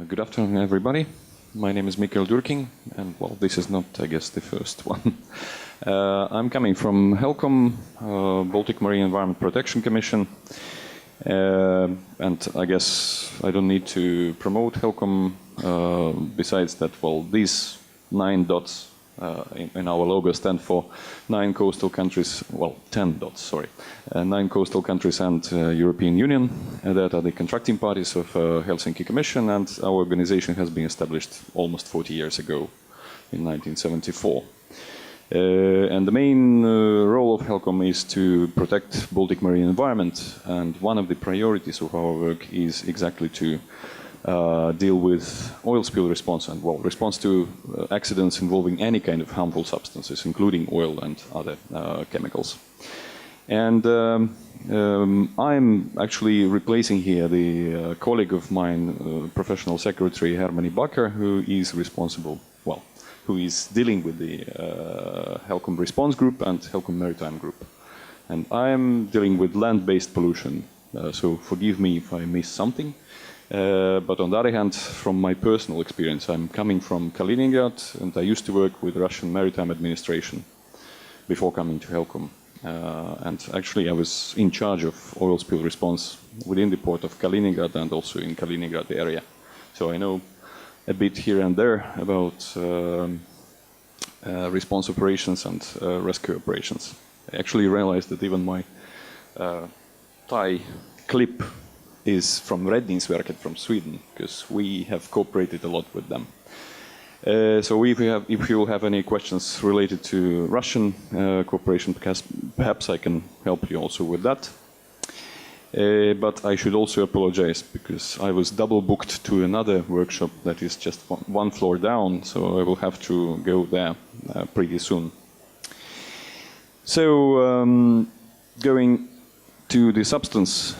Good afternoon, everybody. My name is Mikhail Durkin, and well, this is not, I guess, the first one. I'm coming from HELCOM, Baltic Marine Environment Protection Commission, and I guess I don't need to promote HELCOM. Besides that, well, these 9 dots in our logo stand for 9 coastal countries, well, 10 dots, sorry. 9 coastal countries and European Union that are the contracting parties of Helsinki Commission, and our organization has been established almost 40 years ago in 1974. And the main role of HELCOM is to protect Baltic marine environment, and one of the priorities of our work is exactly to deal with oil spill response and, well, response to accidents involving any kind of harmful substances, including oil and other chemicals. And I'm actually replacing here the colleague of mine, professional secretary Hermanni Bakker, who is responsible, well, who is dealing with the HELCOM response group and HELCOM maritime group. And I'm dealing with land-based pollution, so forgive me if I miss something. But on the other hand, from my personal experience, I'm coming from Kaliningrad, and I used to work with Russian Maritime Administration before coming to HELCOM. And actually, I was in charge of oil spill response within the port of Kaliningrad and also in Kaliningrad area. So I know a bit here and there about response operations and rescue operations. I actually realized that even my tie clip is from Räddningsverket from Sweden, because we have cooperated a lot with them. So if you have any questions related to Russian cooperation, perhaps I can help you also with that. But I should also apologize, because I was double booked to another workshop that is just one floor down, so I will have to go there pretty soon. So going to the substance,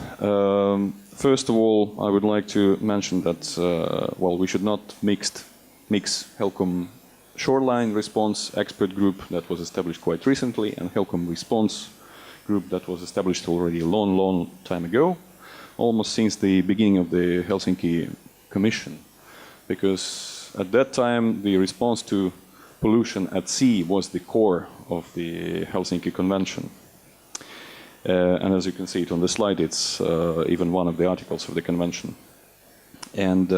first of all, I would like to mention that, well, we should not mix HELCOM Shoreline Response Expert Group that was established quite recently and HELCOM Response Group that was established already a long, long time ago, almost since the beginning of the Helsinki Commission. Because at that time, the response to pollution at sea was the core of the Helsinki Convention. And as you can see it on the slide, it's even one of the articles of the convention. And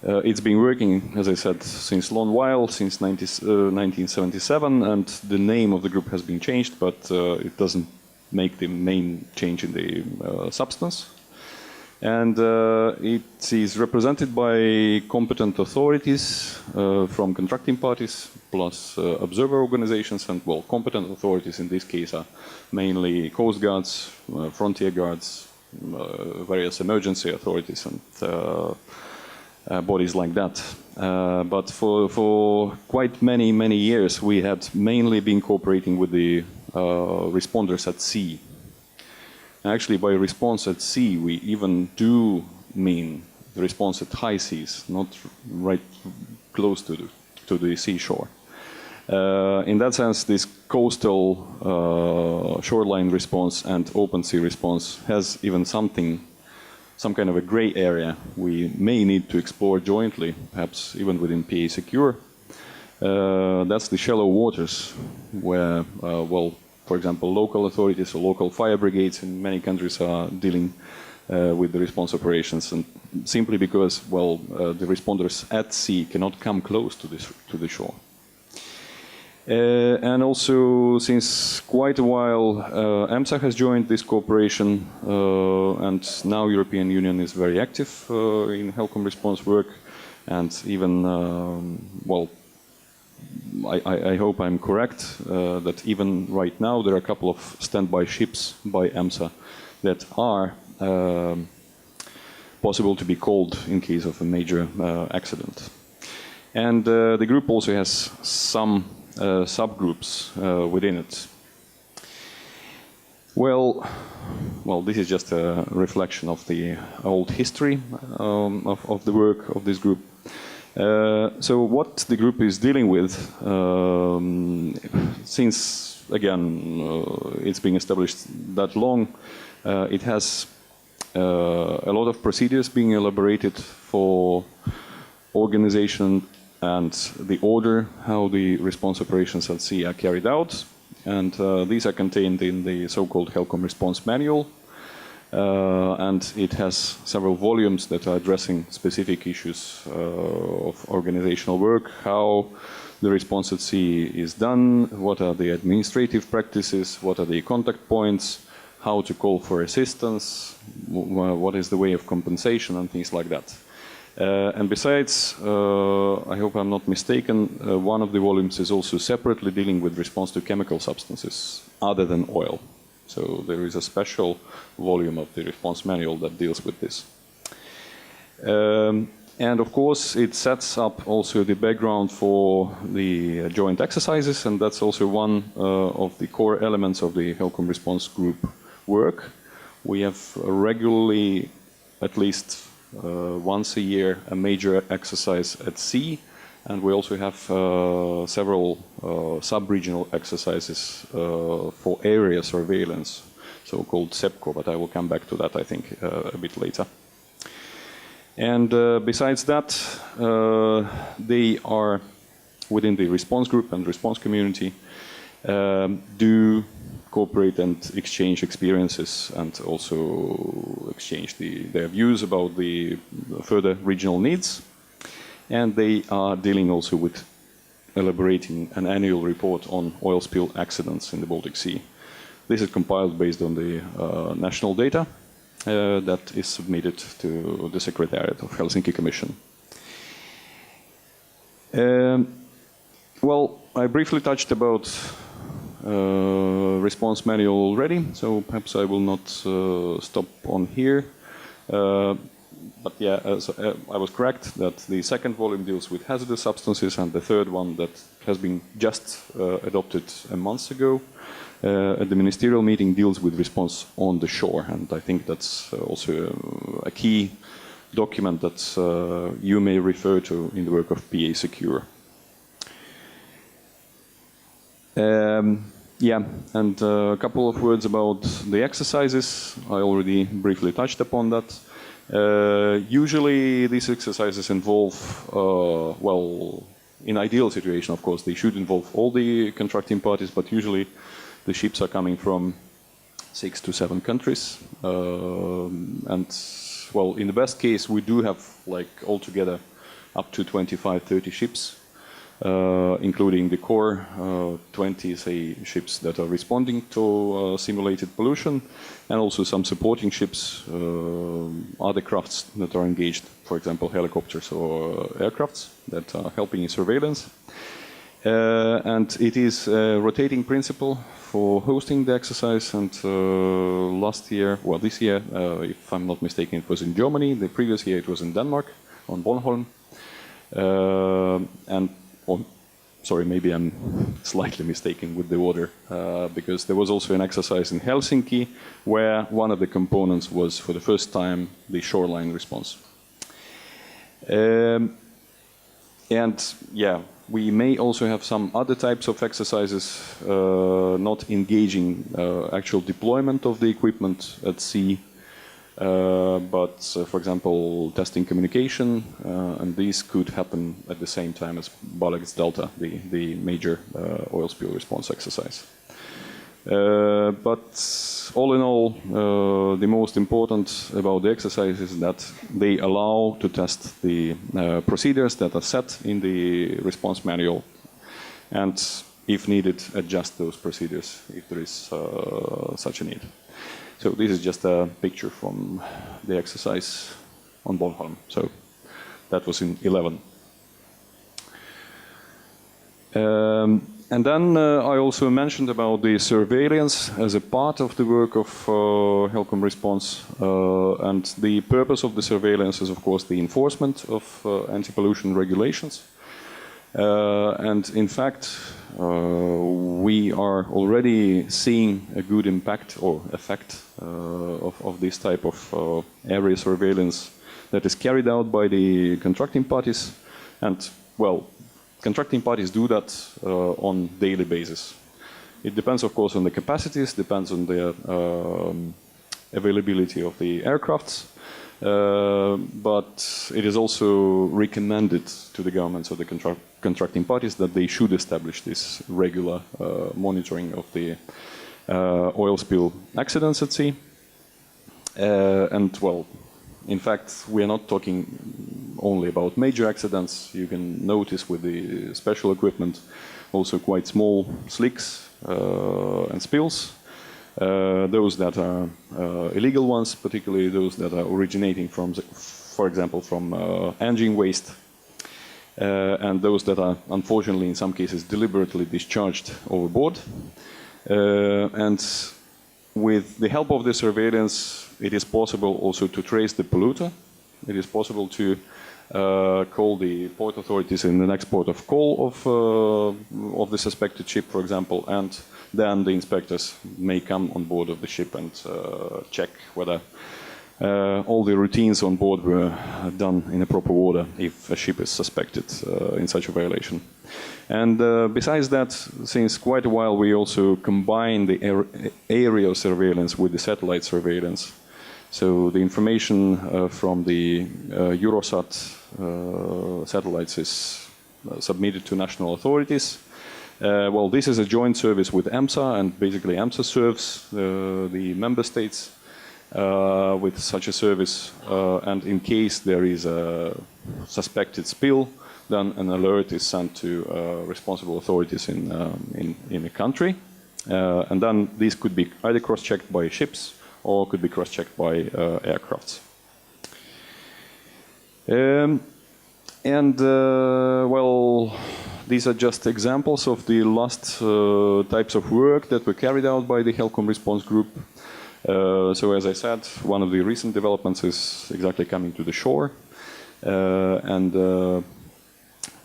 it's been working, as I said, since a long while, since 1977, and the name of the group has been changed, but it doesn't make the main change in the substance. And it is represented by competent authorities from contracting parties, plus observer organizations, and, well, competent authorities in this case are mainly coast guards, frontier guards, various emergency authorities, and bodies like that. But for quite many years, we had mainly been cooperating with the responders at sea. Actually, by response at sea, we even do mean the response at high seas, not right close to the seashore. In that sense, this coastal shoreline response and open sea response has even some kind of a gray area we may need to explore jointly, perhaps even within PA Secure. That's the shallow waters, where, well, for example, local authorities or local fire brigades in many countries are dealing with the response operations, and simply because, well, the responders at sea cannot come close to the shore. And also, since quite a while, EMSA has joined this cooperation, and now European Union is very active in HELCOM response work, and even, well, I hope I'm correct, that even right now there are a couple of standby ships by EMSA that are possible to be called in case of a major accident. And the group also has some subgroups within it. Well, this is just a reflection of the old history of the work of this group. So what the group is dealing with, since, again, it's been established that long, it has a lot of procedures being elaborated for organization and the order how the response operations at sea are carried out. And these are contained in the so-called HELCOM response manual. And it has several volumes that are addressing specific issues of organizational work, how the response at sea is done, what are the administrative practices, what are the contact points, how to call for assistance, what is the way of compensation, and things like that. And besides, I hope I'm not mistaken, one of the volumes is also separately dealing with response to chemical substances other than oil. So there is a special volume of the response manual that deals with this. And of course, it sets up also the background for the joint exercises, and that's also one of the core elements of the HELCOM response group work. We have regularly, at least once a year, a major exercise at sea, and we also have several sub-regional exercises for area surveillance, so-called SEPCO, but I will come back to that, I think, a bit later. And besides that, they are within the response group and response community, do cooperate and exchange experiences and also exchange their views about the further regional needs. And they are dealing also with elaborating an annual report on oil spill accidents in the Baltic Sea. This is compiled based on the national data that is submitted to the Secretariat of Helsinki Commission. Well, I briefly touched about response manual already, so perhaps I will not stop on here. But yeah, I was correct that the second volume deals with hazardous substances, and the third one that has been just adopted a month ago at the ministerial meeting deals with response on the shore. And I think that's also a key document that you may refer to in the work of PA Secure. Yeah, and a couple of words about the exercises. I already briefly touched upon that. Usually these exercises involve, well, in ideal situation, of course, they should involve all the contracting parties, but usually the ships are coming from 6 to 7 countries. And, well, in the best case, we do have, like, altogether up to 25, 30 ships, including the core 20, say, ships that are responding to simulated pollution, and also some supporting ships, other crafts that are engaged, for example, helicopters or aircrafts that are helping in surveillance. And it is a rotating principle for hosting the exercise, and last year, well, this year, if I'm not mistaken, it was in Germany. The previous year it was in Denmark, on Bornholm. And oh, sorry, maybe I'm slightly mistaken with the order, because there was also an exercise in Helsinki where one of the components was, for the first time, the shoreline response. And yeah, we may also have some other types of exercises not engaging actual deployment of the equipment at sea, but for example, testing communication, and these could happen at the same time as Baltic Delta, the major oil spill response exercise. But all in all, the most important about the exercise is that they allow to test the procedures that are set in the response manual, and if needed, adjust those procedures if there is such a need. So this is just a picture from the exercise on Bornholm. So that was in 11. And then I also mentioned about the surveillance as a part of the work of HELCOM response. And the purpose of the surveillance is, of course, the enforcement of anti-pollution regulations. And in fact, we are already seeing a good impact or effect of this type of area surveillance that is carried out by the contracting parties. And, well, contracting parties do that on daily basis. It depends, of course, on the capacities, depends on their availability of the aircrafts, but it is also recommended to the governments of the contracting parties that they should establish this regular monitoring of the oil spill accidents at sea. And well, in fact, we are not talking only about major accidents. You can notice with the special equipment also quite small slicks and spills. Those that are illegal ones, particularly those that are originating from, for example, from engine waste, and those that are unfortunately in some cases deliberately discharged overboard. And with the help of the surveillance, it is possible also to trace the polluter. It is possible to call the port authorities in the next port of call of the suspected ship, for example, and then the inspectors may come on board of the ship and check whether all the routines on board were done in a proper order if a ship is suspected in such a violation. And besides that, since quite a while we also combine the aerial surveillance with the satellite surveillance. So the information from the Eurosat satellites is submitted to national authorities. Well, this is a joint service with EMSA, and basically EMSA serves the member states with such a service, and in case there is a suspected spill, then an alert is sent to responsible authorities in a country, and then this could be either cross-checked by ships or could be cross-checked by aircrafts. Well, these are just examples of the last types of work that were carried out by the HELCOM response group. So as I said, one of the recent developments is exactly coming to the shore, and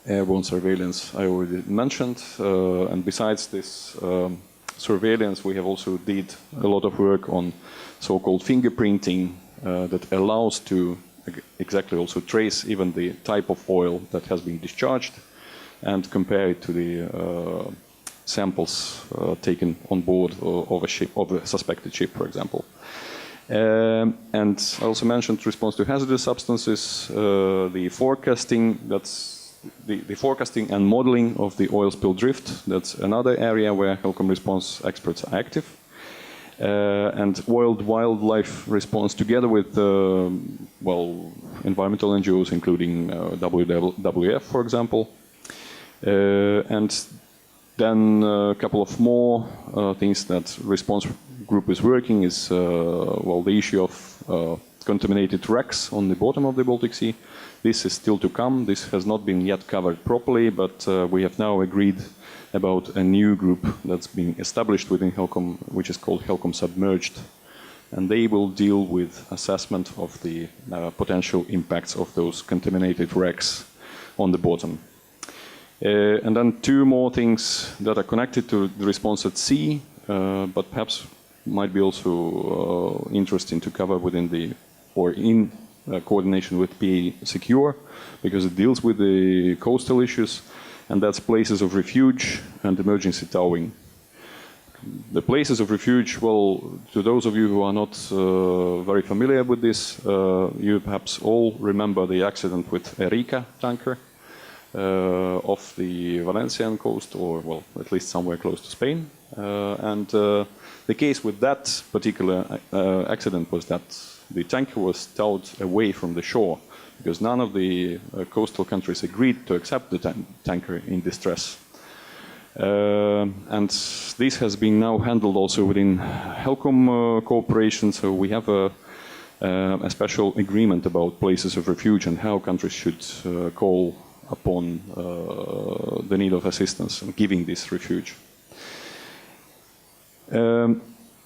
airborne surveillance I already mentioned, and besides this surveillance we have also did a lot of work on so-called fingerprinting that allows to exactly also trace even the type of oil that has been discharged and compare it to the samples taken on board of a ship, of a suspected ship, for example. And I also mentioned response to hazardous substances, the forecasting, that's the forecasting and modeling of the oil spill drift. That's another area where HELCOM response experts are active. And world wildlife response together with, well, environmental NGOs, including WWF, for example. And then a couple of more things that response group is working is, well, the issue of contaminated wrecks on the bottom of the Baltic Sea. This is still to come. This has not been yet covered properly, but we have now agreed about a new group that's been established within HELCOM, which is called HELCOM Submerged. And they will deal with assessment of the potential impacts of those contaminated wrecks on the bottom. And then two more things that are connected to the response at sea, but perhaps might be also interesting to cover within the, or in coordination with PA Secure, because it deals with the coastal issues, and that's places of refuge and emergency towing. The places of refuge, well, to those of you who are not very familiar with this, you perhaps all remember the accident with Erika tanker off the Valencian coast, or well, at least somewhere close to Spain. And the case with that particular accident was that the tanker was towed away from the shore because none of the coastal countries agreed to accept the tanker in distress. And this has been now handled also within HELCOM cooperation, so we have a special agreement about places of refuge and how countries should call upon the need of assistance in giving this refuge.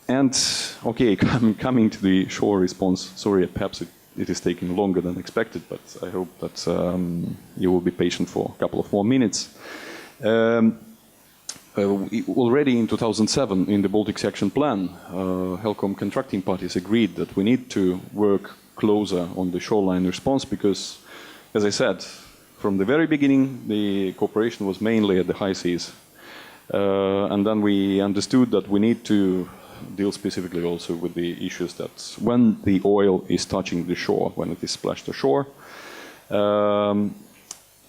And okay, coming to the shore response, sorry, perhaps it is taking longer than expected, but I hope that you will be patient for a couple of more minutes. Already in 2007, in the Baltic Sea Action Plan, HELCOM contracting parties agreed that we need to work closer on the shoreline response because, as I said, from the very beginning, the cooperation was mainly at the high seas. And then we understood that we need to deal specifically also with the issues that when the oil is touching the shore, when it is splashed ashore.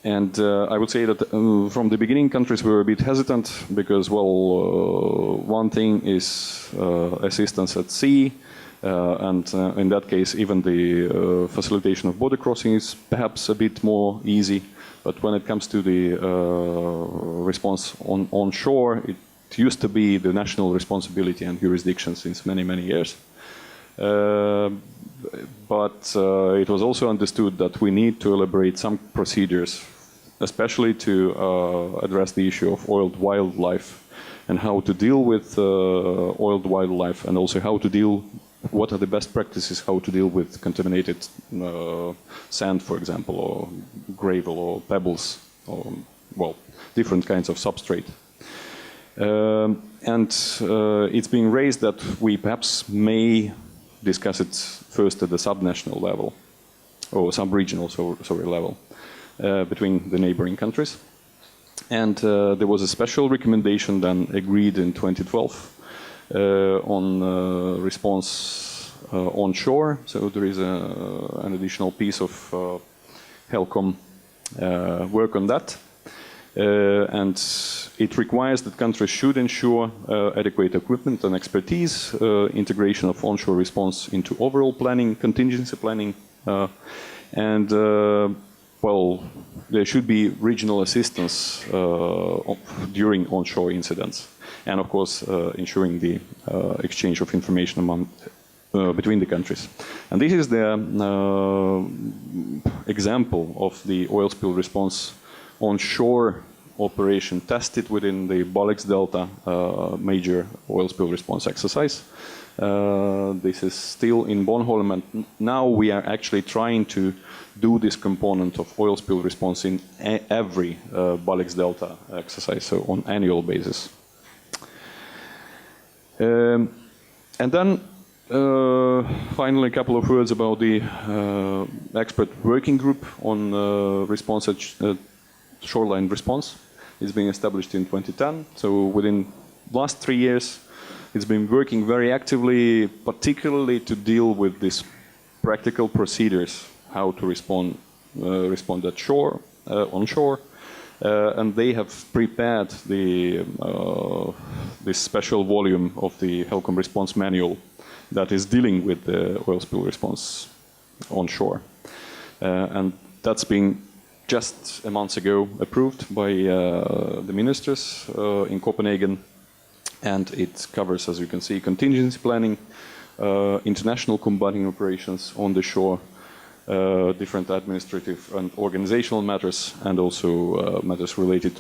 And I would say that from the beginning, countries were a bit hesitant because, well, one thing is assistance at sea, and in that case, even the facilitation of border crossing is perhaps a bit more easy. But when it comes to the response on shore, it used to be the national responsibility and jurisdiction since many, many years. But it was also understood that we need to elaborate some procedures, especially to address the issue of oiled wildlife and how to deal with oiled wildlife, and also how to deal, what are the best practices, how to deal with contaminated sand, for example, or gravel or pebbles, or, well, different kinds of substrate. And it's being raised that we perhaps may discuss it first at the subnational level, or sub-regional, sorry, level, between the neighboring countries. And there was a special recommendation then agreed in 2012 on response onshore. So there is an additional piece of HELCOM work on that. And it requires that countries should ensure adequate equipment and expertise, integration of onshore response into overall planning, contingency planning, and well, there should be regional assistance during onshore incidents, and of course ensuring the exchange of information among between the countries. And this is the example of the oil spill response onshore operation tested within the Baltic Delta major oil spill response exercise. This is still in Bornholm, and now we are actually trying to do this component of oil spill response in every Baltic Delta exercise, so on annual basis. And then finally, a couple of words about the expert working group on response at shoreline response. It's been established in 2010, so within last 3 years it's been working very actively, particularly to deal with these practical procedures, how to respond at shore, onshore, and they have prepared the this special volume of the HELCOM response manual that is dealing with the oil spill response onshore, and that's been just a month ago approved by the ministers in Copenhagen, and it covers, as you can see, contingency planning, international combating operations on the shore, different administrative and organizational matters, and also matters related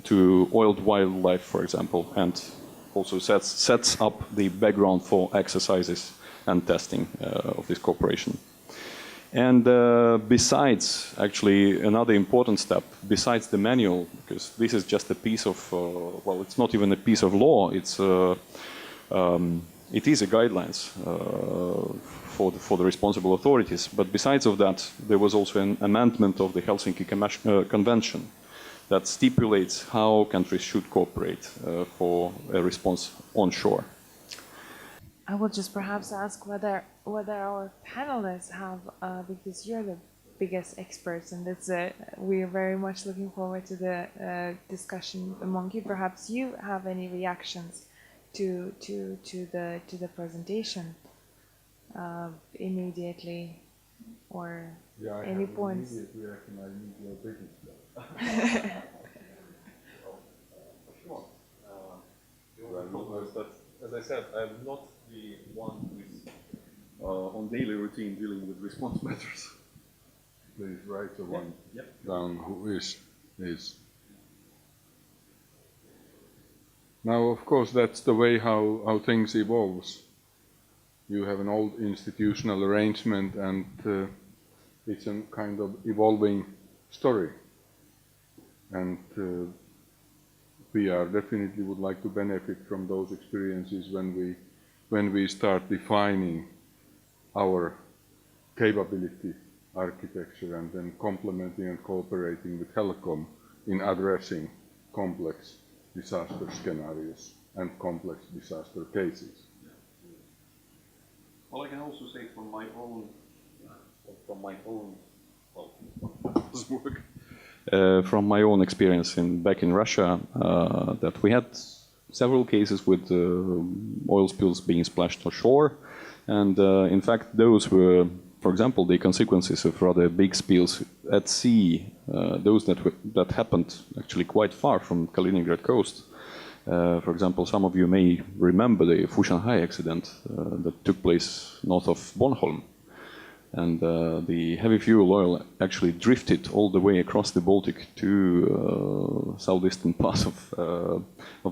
to oiled wildlife, for example, and also sets up the background for exercises and testing of this cooperation. And besides, actually, another important step, besides the manual, because this is just a piece of, well, it's not even a piece of law, it's, it is a guidelines for the responsible authorities. But besides of that, there was also an amendment of the Helsinki Convention that stipulates how countries should cooperate for a response onshore. I will just perhaps ask whether our panelists have, because you're the biggest experts, and it's we're very much looking forward to the discussion among you. Perhaps you have any reactions to the presentation immediately, or any points. Immediate reaction. I need your British stuff. Sure. As I said, I'm not the one who is on daily routine dealing with response matters. Please write the one down who is. Now, of course, that's the way how things evolves. You have an old institutional arrangement, and it's a kind of evolving story. And we are definitely would like to benefit from those experiences when we start defining our capability architecture and then complementing and cooperating with HELCOM in addressing complex disaster scenarios and complex disaster cases. Well, I can also say from my own, from my own experience back in Russia, that we had several cases with oil spills being splashed ashore, and in fact those were, for example, the consequences of rather big spills at sea, those that happened actually quite far from Kaliningrad coast. For example, some of you may remember the Fushanghai accident that took place north of Bornholm. And the heavy fuel oil actually drifted all the way across the Baltic to southeastern parts of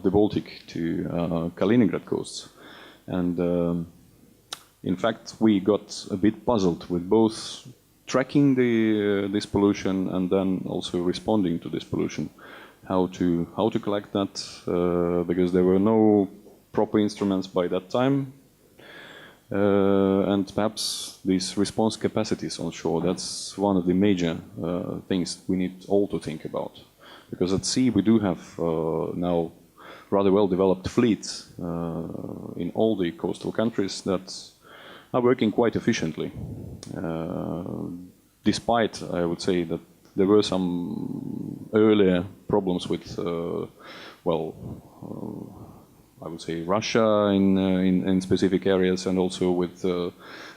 the Baltic to Kaliningrad coast. And in fact, we got a bit puzzled with both tracking this pollution and then also responding to this pollution. How to collect that, because there were no proper instruments by that time. And perhaps these response capacities on shore, that's one of the major things we need all to think about. Because at sea we do have now rather well-developed fleets in all the coastal countries that are working quite efficiently. Despite, I would say, that there were some earlier problems with, I would say Russia in specific areas, and also with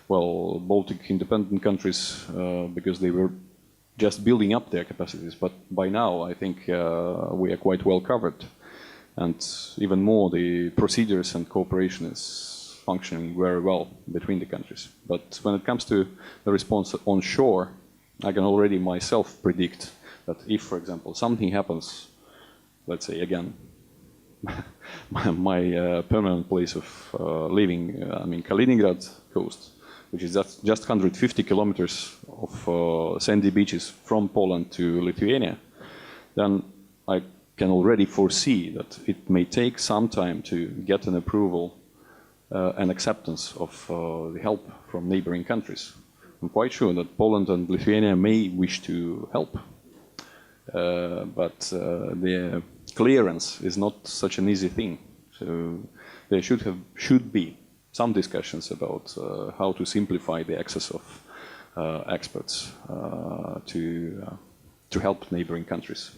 Baltic independent countries, because they were just building up their capacities. But by now, I think we are quite well covered, and even more, the procedures and cooperation is functioning very well between the countries. But when it comes to the response on shore, I can already myself predict that if, for example, something happens, let's say again, my permanent place of living, I mean Kaliningrad coast, which is just 150 kilometers of sandy beaches from Poland to Lithuania, then I can already foresee that it may take some time to get an approval and acceptance of the help from neighboring countries. I'm quite sure that Poland and Lithuania may wish to help, but the clearance is not such an easy thing. So there should be some discussions about how to simplify the access of experts to help neighboring countries.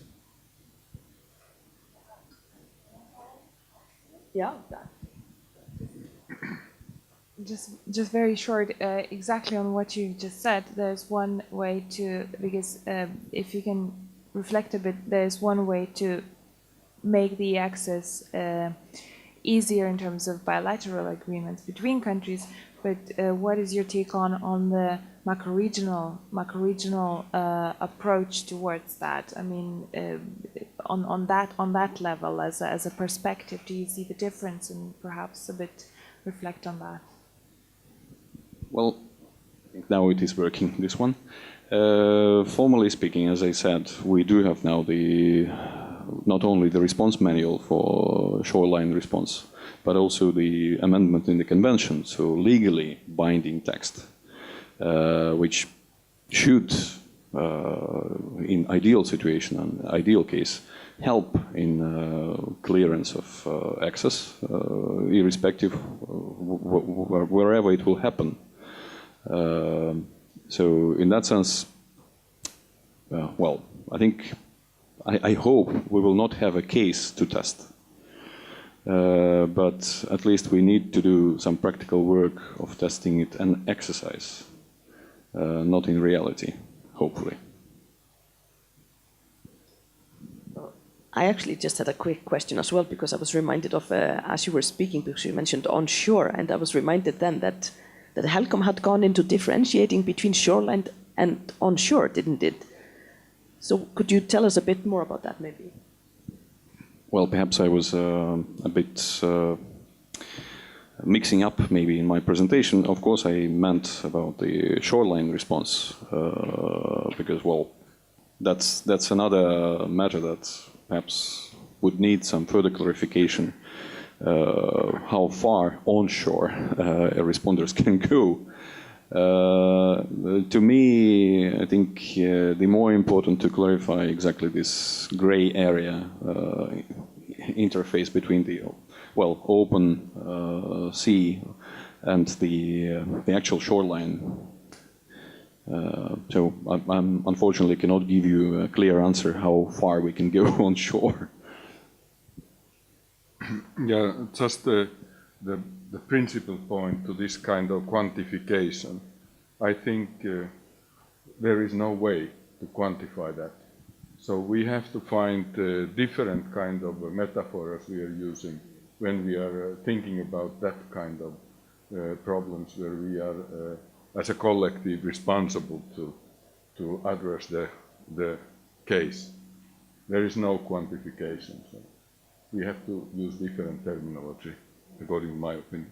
Yeah. Just very short, exactly on what you just said. There's one way to, because if you can reflect a bit, there's one way to make the access easier in terms of bilateral agreements between countries. But what is your take on the macro-regional approach towards that? I mean, on that level, as a perspective, do you see the difference, and perhaps a bit reflect on that? Well, I think now it is working, this one. Formally speaking, as I said, we do have now not only the response manual for shoreline response, but also the amendment in the convention, so legally binding text, which should, in ideal situation and ideal case, help in clearance of access, irrespective of wherever it will happen. So in that sense, well, I hope we will not have a case to test. But at least we need to do some practical work of testing it and exercise, not in reality, hopefully. I actually just had a quick question as well, because I was reminded of, as you were speaking, because you mentioned onshore, and I was reminded then that HELCOM had gone into differentiating between shoreline and onshore, didn't it? So could you tell us a bit more about that, maybe? Well, perhaps I was a bit mixing up maybe in my presentation. Of course, I meant about the shoreline response, because, well, that's another matter that perhaps would need some further clarification, how far onshore responders can go. To me, I think the more important to clarify exactly this gray area interface between the open sea and the actual shoreline. So I unfortunately cannot give you a clear answer how far we can go on shore. Yeah, just the principal point to this kind of quantification. I think there is no way to quantify that. So we have to find different kind of metaphors we are using when we are thinking about that kind of problems where we are as a collective responsible to address the case. There is no quantification. So we have to use different terminology, according to my opinion.